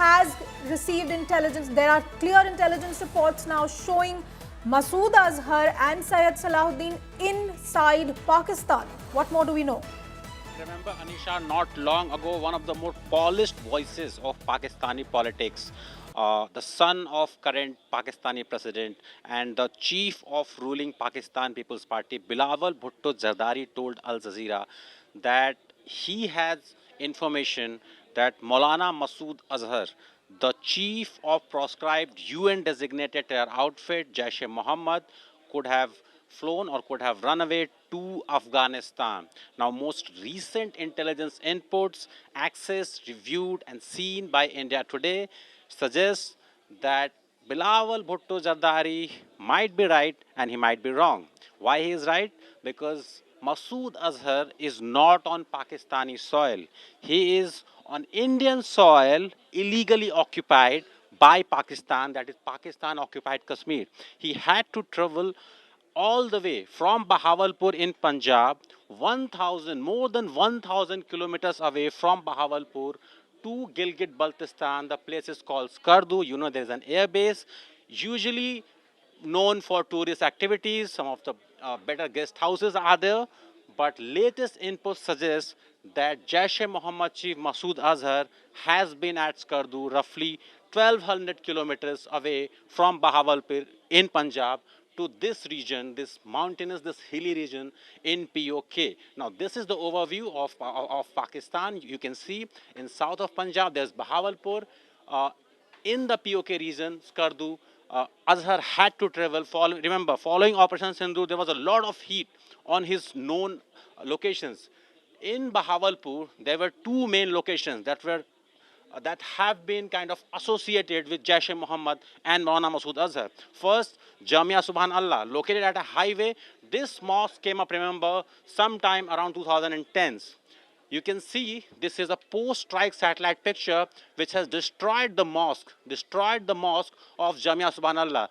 has received intelligence. There are clear intelligence reports now showing Masood Azhar and Syed Salahuddin inside Pakistan. What more do we know? Remember, Anisha, not long ago, one of the more polished voices of Pakistani politics, the son of current Pakistani president and the chief of ruling Pakistan People's Party, Bilawal Bhutto Zardari, told Al Jazeera that he has information that Maulana Masood Azhar, the chief of proscribed UN designated terror outfit, Jaish-e-Mohammed, could have flown or could have run away to Afghanistan. Now, most recent intelligence inputs, accessed, reviewed, and seen by India Today, suggest that Bilawal Bhutto Zardari might be right and he might be wrong. Why he is right? Because Masood Azhar is not on Pakistani soil. He is on Indian soil, illegally occupied by Pakistan, that is Pakistan occupied Kashmir. He had to travel all the way from Bahawalpur in Punjab, 1,000, more than 1,000 kilometers away from Bahawalpur to Gilgit Baltistan. The place is called Skardu. You know, there's an air base, usually known for tourist activities. Some of the better guest houses are there. But latest input suggests that Jaish-e-Mohammed chief Masood Azhar has been at Skardu, roughly 1,200 kilometers away from Bahawalpur in Punjab, to this region, this mountainous, this hilly region in POK. Now, this is the overview of Pakistan. You can see in south of Punjab, there's Bahawalpur. In the POK region, Skardu, Azhar had to travel. Remember, following Operation Sindhu, there was a lot of heat on his known locations. In Bahawalpur, there were two main locations that have been kind of associated with Jaish-e-Mohammed and Maulana Masood Azhar. First, Jamia Subhan Allah, located at a highway. This mosque came up, remember, sometime around 2010s. You can see this is a post-strike satellite picture which has destroyed the mosque of Jamia Subhan Allah.